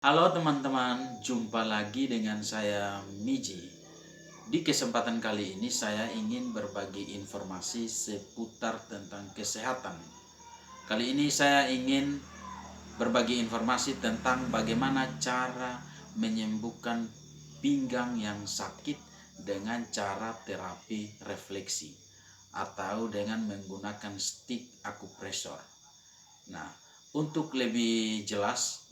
Halo teman-teman, jumpa lagi dengan saya Miji. Di kesempatan kali ini saya ingin berbagi informasi seputar tentang kesehatan. Kali ini saya ingin berbagi informasi tentang bagaimana cara menyembuhkan pinggang yang sakit dengan cara terapi refleksi atau dengan menggunakan stik akupresur. Nah, untuk lebih jelas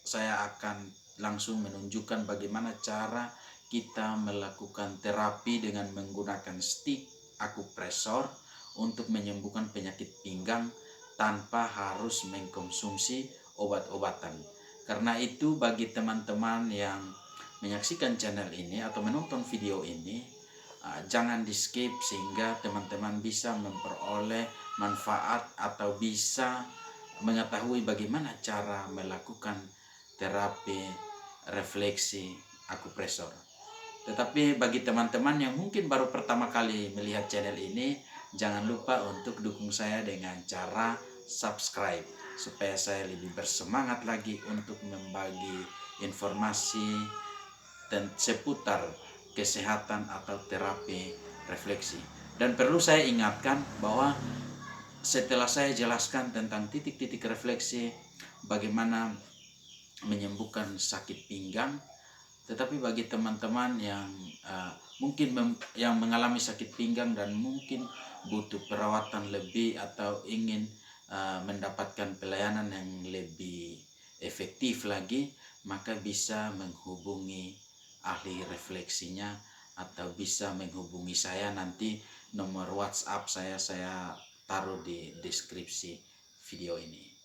saya akan langsung menunjukkan bagaimana cara kita melakukan terapi dengan menggunakan stik akupresur untuk menyembuhkan penyakit pinggang tanpa harus mengkonsumsi obat-obatan. Karena itu bagi teman-teman yang menyaksikan channel ini atau menonton video ini, jangan di skip sehingga teman-teman bisa memperoleh manfaat atau bisa mengetahui bagaimana cara melakukan terapi refleksi akupresur. Tetapi bagi teman-teman yang mungkin baru pertama kali melihat channel ini, jangan lupa untuk dukung saya dengan cara subscribe supaya saya lebih bersemangat lagi untuk membagi informasi dan seputar kesehatan atau terapi refleksi. Dan perlu saya ingatkan bahwa setelah saya jelaskan tentang titik-titik refleksi, bagaimana menyembuhkan sakit pinggang, tetapi bagi teman-teman yang mungkin yang mengalami sakit pinggang dan mungkin butuh perawatan lebih atau ingin mendapatkan pelayanan yang lebih efektif lagi, maka bisa menghubungi ahli refleksinya atau bisa menghubungi saya. Nanti nomor WhatsApp saya taruh di deskripsi video ini.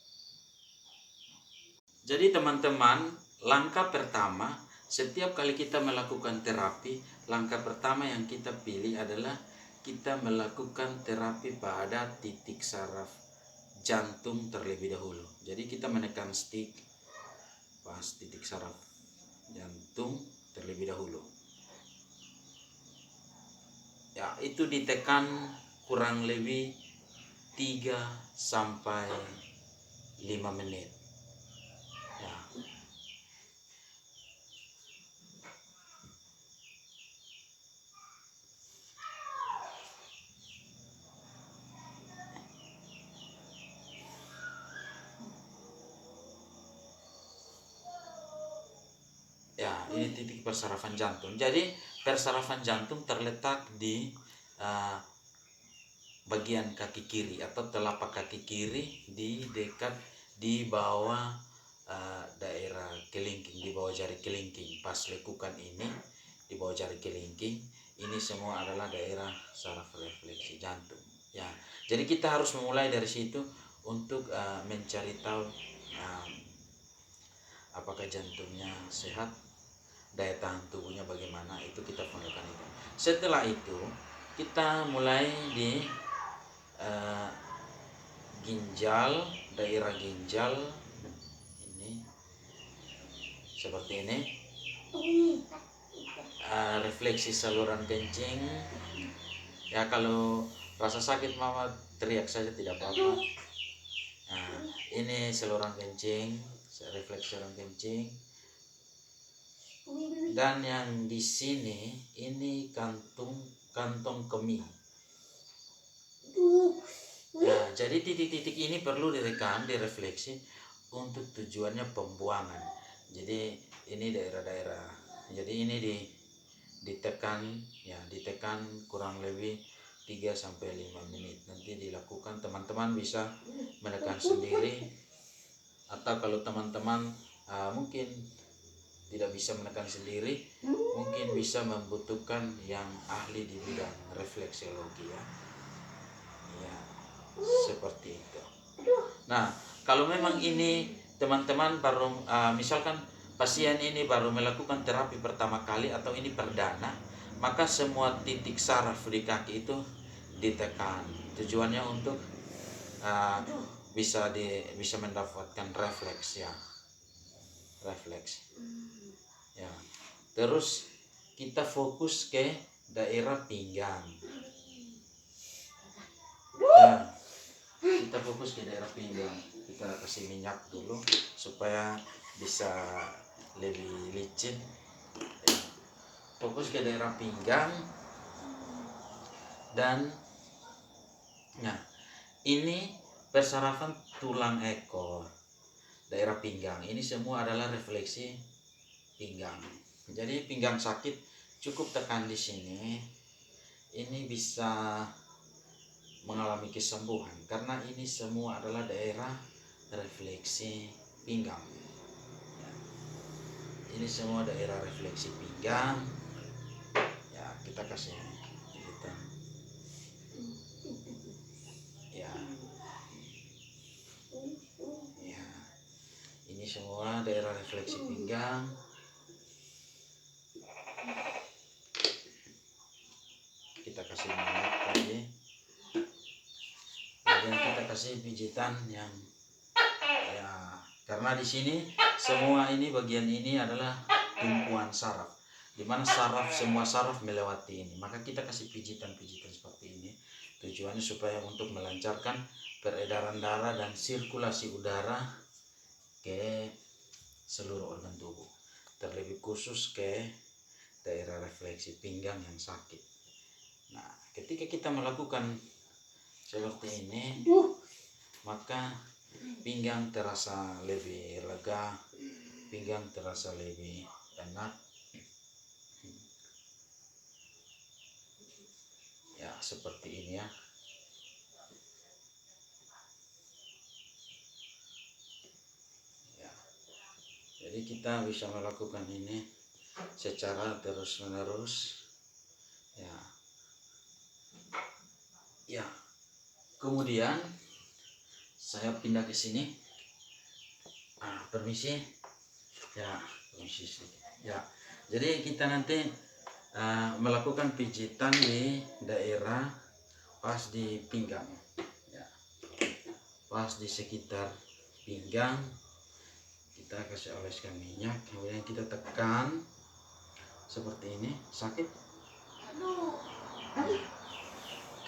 Jadi teman-teman, langkah pertama setiap kali kita melakukan terapi, langkah pertama yang kita pilih adalah kita melakukan terapi pada titik saraf jantung terlebih dahulu. Jadi kita menekan stik pas titik saraf jantung terlebih dahulu. Ya, itu ditekan kurang lebih 3 sampai 5 menit. Ya. Ya, ini titik persarafan jantung. Jadi persarafan jantung terletak di bagian kaki kiri atau telapak kaki kiri di dekat di bawah daerah kelingking, di bawah jari kelingking. Pas lekukan ini di bawah jari kelingking, ini semua adalah daerah saraf refleksi jantung. Ya, jadi kita harus memulai dari situ untuk mencari tahu apakah jantungnya sehat, daya tahan tubuhnya bagaimana, itu kita perlukan itu. Setelah itu kita mulai di ginjal, daerah ginjal ini seperti ini. Refleksi saluran kencing. Ya, kalau rasa sakit mama teriak saja tidak apa-apa. Nah, ini saluran kencing, refleksi saluran kencing. Dan yang di sini ini kantong kemih. Nah, jadi titik-titik ini perlu direkam, direfleksi untuk tujuannya pembuangan. Jadi ini daerah-daerah. Jadi ini ditekan kurang lebih 3 sampai 5 menit. Nanti dilakukan, teman-teman bisa menekan sendiri, atau kalau teman-teman mungkin tidak bisa menekan sendiri, mungkin bisa membutuhkan yang ahli di bidang refleksiologi ya. Ya, seperti itu. Nah, kalau memang ini teman-teman baru misalkan pasien ini baru melakukan terapi pertama kali atau ini perdana, maka semua titik saraf di kaki itu ditekan. Tujuannya untuk bisa mendapatkan refleks ya. Refleks. Ya. Terus kita fokus ke daerah pinggang. Ya. Kita fokus ke daerah pinggang. Kita kasih minyak dulu supaya bisa lebih licin. Fokus ke daerah pinggang dan nah ini persarafan tulang ekor, daerah pinggang. Ini semua adalah refleksi pinggang. Jadi pinggang sakit cukup tekan di sini. Ini bisa mengalami kesembuhan karena ini semua adalah daerah refleksi pinggang. Ini semua daerah refleksi pinggang. Ya, kita kasih pijitan. Ya. Ya. Ini semua daerah refleksi pinggang. Kita kasih minyak tadi. Kemudian kita kasih pijitan yang ya, karena di sini semua ini bagian ini adalah tumpuan saraf, di mana semua saraf melewati ini. Maka kita kasih pijitan-pijitan seperti ini. Tujuannya supaya untuk melancarkan peredaran darah dan sirkulasi udara ke seluruh organ tubuh, terlebih khusus ke daerah refleksi pinggang yang sakit. Nah, ketika kita melakukan seperti ini, maka pinggang terasa lebih lega, pinggang terasa lebih enak. Ya, seperti ini ya. Ya. Jadi kita bisa melakukan ini secara terus-menerus. Ya. Ya. Kemudian saya pindah ke sini. Permisi. Ya, permisi sedikit. Ya. Jadi kita nanti melakukan pijitan di daerah pas di pinggang. Ya. Pas di sekitar pinggang kita kasih oleskan minyak, kemudian kita tekan seperti ini. Sakit? Ya.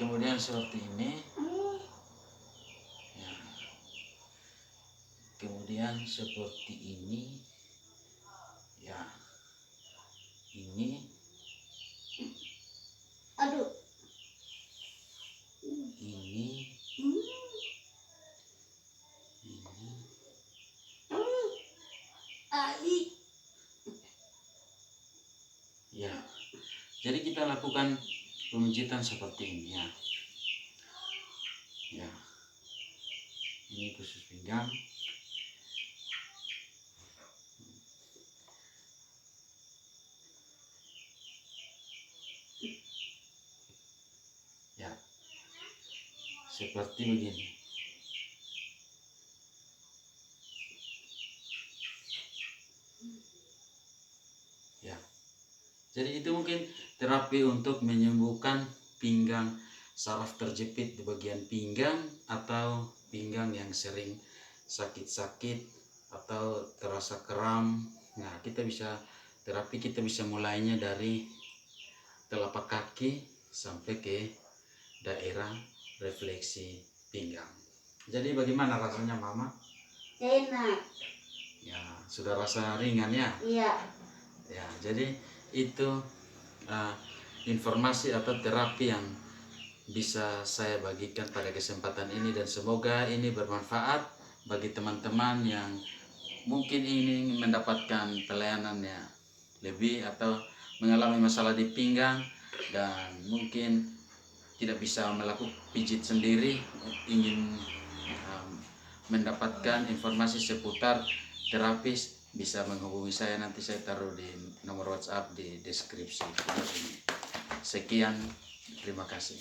Kemudian seperti ini. Ya. Kemudian seperti ini. Ya. Ini. Ini. Ya, jadi kita lakukan pemijitan seperti ini ya. Ya, ini khusus pinggang. Ya, seperti begini. Ya, jadi itu mungkin terapi untuk menyembuhkan pinggang, saraf terjepit di bagian pinggang atau pinggang yang sering sakit-sakit atau terasa kram. Nah, kita bisa mulainya dari telapak kaki sampai ke daerah refleksi pinggang. Jadi bagaimana rasanya Mama? Enak. Ya, sudah rasa ringan ya? Iya. Ya, jadi itu informasi atau terapi yang bisa saya bagikan pada kesempatan ini, dan semoga ini bermanfaat bagi teman-teman yang mungkin ingin mendapatkan pelayanannya lebih atau mengalami masalah di pinggang dan mungkin tidak bisa melakukan pijit sendiri, ingin mendapatkan informasi seputar terapis, bisa menghubungi saya. Nanti saya taruh di nomor WhatsApp di deskripsi video ini. Sekian, terima kasih.